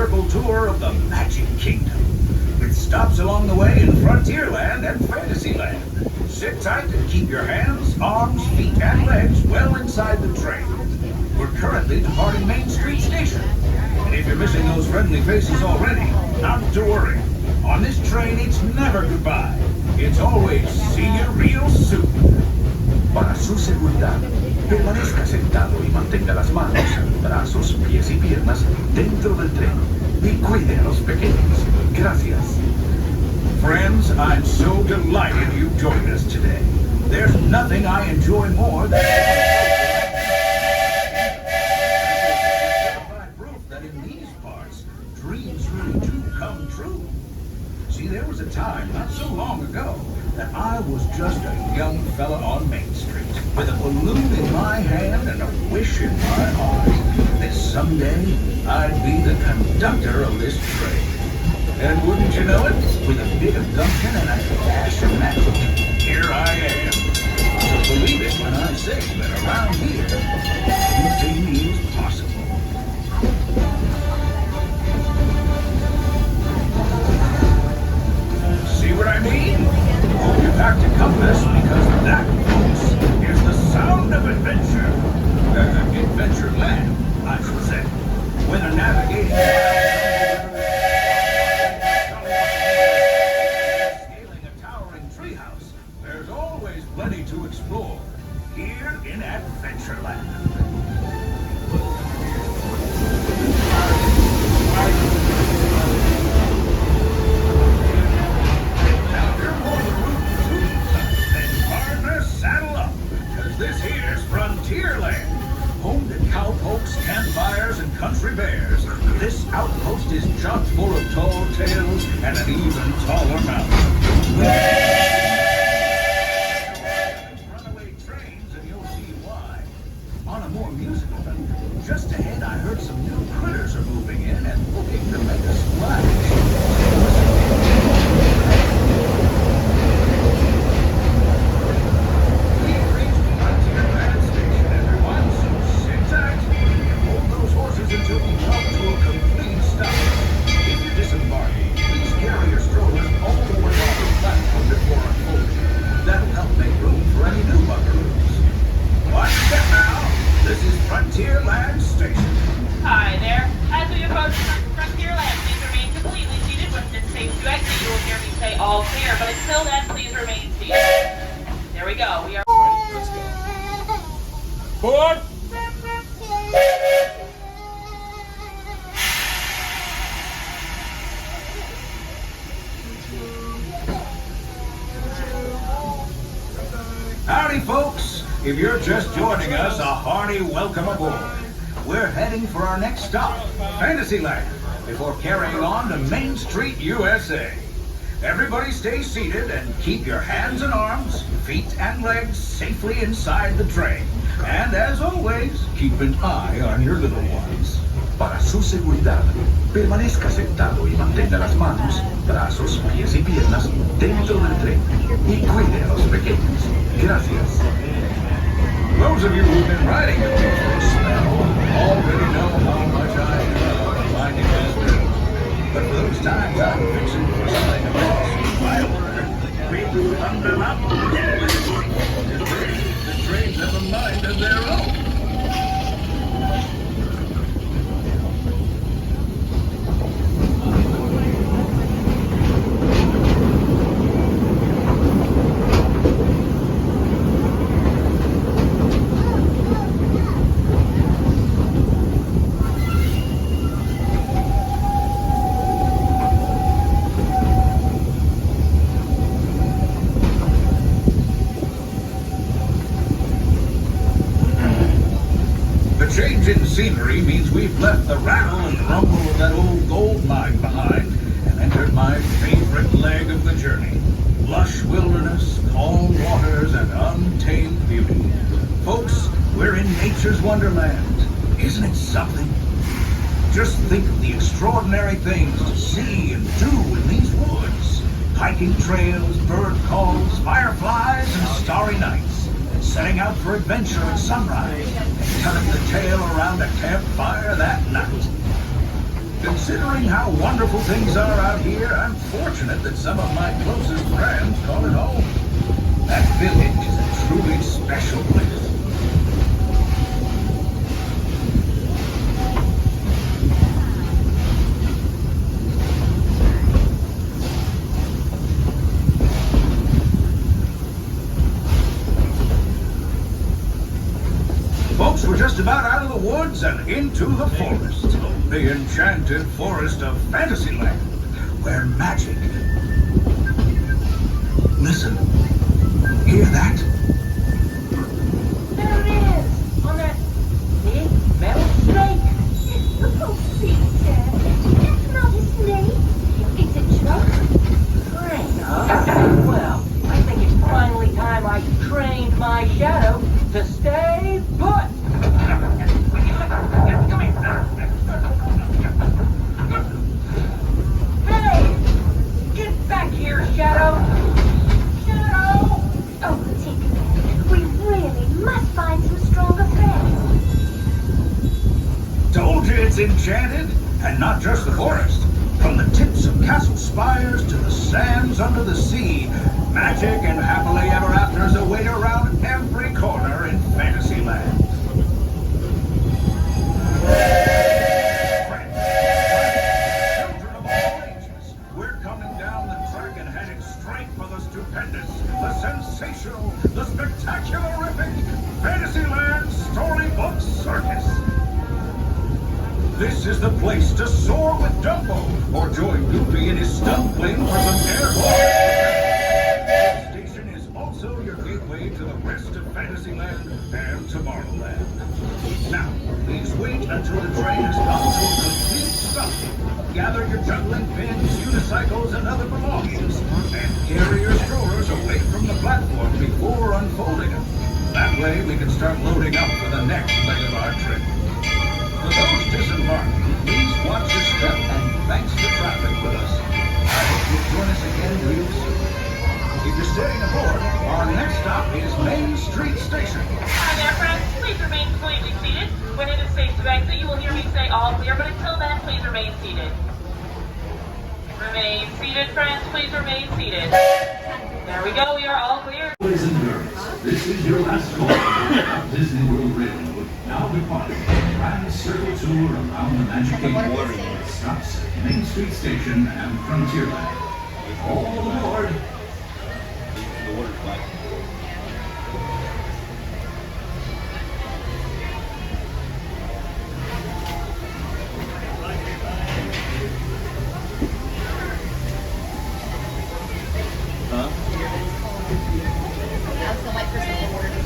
circle tour of the Magic Kingdom, with stops along the way in Frontierland and Fantasyland. Sit tight and keep your hands, arms, feet, and legs well inside the train. We're currently departing Main Street Station. And if you're missing those friendly faces already, not to worry. On this train, it's never goodbye. It's always see you real soon. Para su seguridad, permanezca sentado y mantenga las manos, brazos, pies y piernas dentro del tren. Y cuide a los pequeños. Gracias. Friends, I'm so delighted you joined us today. There's nothing I enjoy more than proof that in these parts, dreams really do come true. See, there was a time not so long ago that I was just a young fella on Main Street with a balloon in my hand and a wish in my heart that someday I'd be the conductor of this train. And wouldn't you know it, with a bit of gumption and a dash of magic, here I am. So believe it when I say that around here, anything is possible. See what I mean? Hope you packed a compass, because that, folks, is the sound of adventure. Adventureland, I should say. Whether navigating scaling a towering treehouse, there's always plenty to explore here in Adventureland. This here's Frontierland, home to cowpokes, campfires, and country bears. This outpost is chock full of tall tales and an even taller mountain. Runaway trains, and you'll see why. On a more musical note, just ahead I heard some new critters are moving in and looking to make a splash. Until we come to a complete stop. If you're disembarking, please carry your strollers all the way off the platform before unfolding. That'll help make room for any new buckaroos. Watch that now. This is Frontierland Station. Hi there. As we approach Frontierland, please remain completely seated. When it's safe to exit, you will hear me say all clear, but until then, please remain seated. There we go. We are ready. Let's go. Board! Howdy, folks. If you're just joining us, a hearty welcome aboard. We're heading for our next stop, Fantasyland, before carrying on to Main Street, USA. Everybody stay seated and keep your hands and arms, feet and legs safely inside the train. And as always, keep an eye on your little ones. Para su seguridad, permanezca sentado y mantenga las manos, brazos, pies y piernas dentro del tren. Y cuide a los pequeños. Gracias. Those of you who've been riding with me for a spell already know how much I love finding this room. But for those times I'm fixing for something across my word, we thunder up. The trains have a mind of their own. Change in scenery means we've left the rattle and rumble of that old gold mine behind and entered my favorite leg of the journey. Lush wilderness, calm waters, and untamed beauty. Folks, we're in nature's wonderland. Isn't it something? Just think of the extraordinary things to see and do in these woods. Hiking trails, bird calls, fireflies, and starry nights. Setting out for adventure at sunrise and telling the tale around a campfire that night. Considering how wonderful things are out here, I'm fortunate that some of my closest friends call it home. That village is a truly special place. Folks, we're just about out of the woods and into the forest. The enchanted forest of Fantasyland, where magic... Listen. Hear that? There it is! On that big metal snake! Oh, Peter, that's not a snake. It's a truck. Train, huh? Well, I think it's finally time I trained my shadow to stay put! Come here. Hey! Get back here, Shadow! Shadow! Oh, Tinkerbell, we really must find some stronger friends. Told you it's enchanted, and not just the forest. From the tips of castle spires to the sands under the sea, magic and happily ever afters await around every corner in Fantasyland. Friends, children of all ages, we're coming down the track and heading straight for the stupendous, the sensational, the spectacularific Fantasyland Storybook Circus. This is the place to soar with Dumbo, or join Goofy in his stunt plane for some airborne. This station is also your gateway to the rest of Fantasyland and Tomorrowland. Now, please wait until the train has come to a complete stop. Gather your juggling pins, unicycles, and other belongings, and carry your strollers away from the platform before unfolding them. That way, we can start loading up for the next leg of our trip. For those disembarking, please watch your step and thanks for traveling with us. I hope you'll join us again real soon. If you're staying aboard, our next stop is Main Street Station. Hi there, friends. Please remain completely seated. When it is safe to exit, you will hear me say all clear, but until then, please remain seated. Remain seated, friends. Please remain seated. There we go. We are all clear. Boys and girls, this is your last call on Disney World Railroad. Now departing. Grand circle tour around the Magic Kingdom. Stops at Main Street Station and Frontierland. All aboard! That's the white person who ordered it.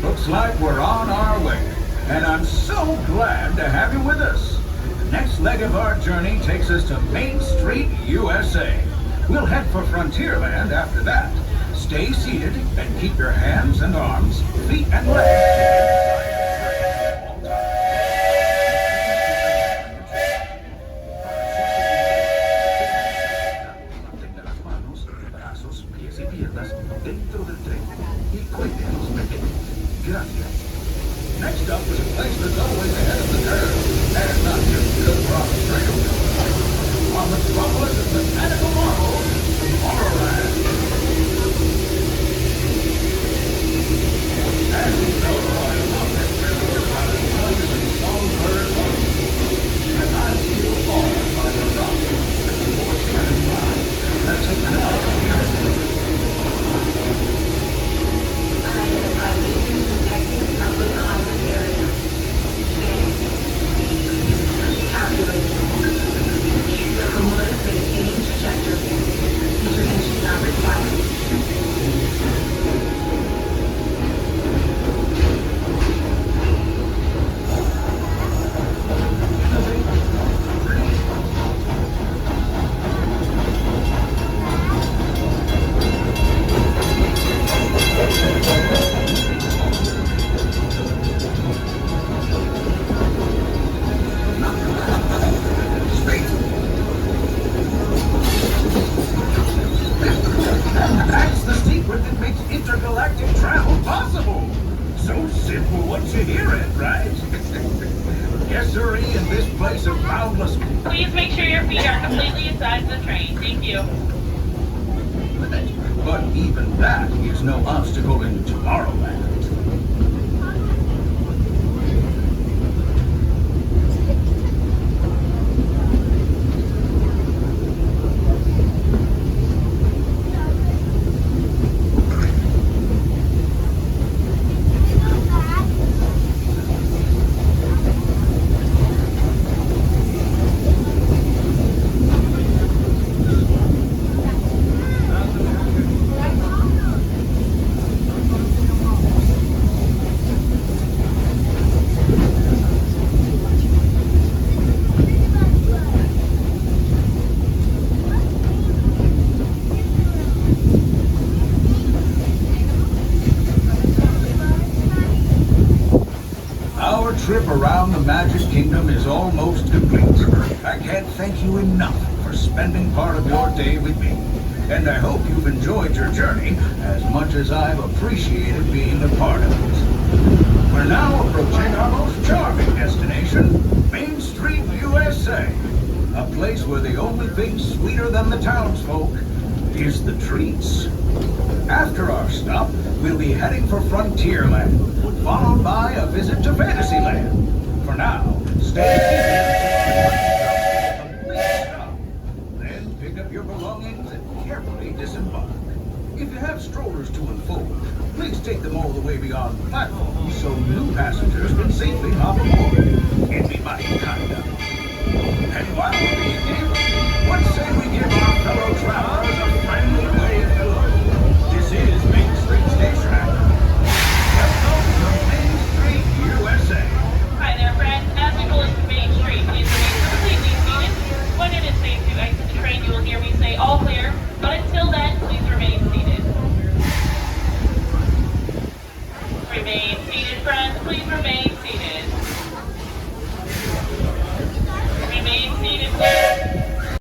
Looks like we're on our way, and I'm so glad to have you with us. The next leg of our journey takes us to Main Street, USA. We'll head for Frontierland after that. Stay seated and keep your hands and arms, feet and legs dentro del tren y cuide a los pequeños. Gracias. Next up is a place that's always ahead of the curve, and not just built on the trail. On the smallest of mechanical marvels, Tomorrowland. As you know, I love Please make sure your feet are completely inside the train. Thank you. But even that is no obstacle in Tomorrowland. Our trip around the Magic Kingdom is almost complete. I can't thank you enough for spending part of your day with me. And I hope you've enjoyed your journey as much as I've appreciated being a part of it. We're now approaching our most charming destination, Main Street, USA. A place where the only thing sweeter than the townsfolk is the treats. After our stop, we'll be heading for Frontierland, followed by a visit to Fantasyland. For now, stay seated until complete stop. Then pick up your belongings and carefully disembark. If you have strollers to unfold, please take them all the way beyond the platform so new passengers can safely hop aboard. It'd be mighty kind of you. And while we're being here, what say we give our fellow travelers a friendly wave hello? This is Main Street Station. Welcome to Main Street, USA. Hi there, friends. As we pull into Main Street, please remain completely seated. When it is safe to exit the train, you will hear me say all clear, but until then, please remain seated. Remain seated, friends. Please remain seated. Remain seated, please.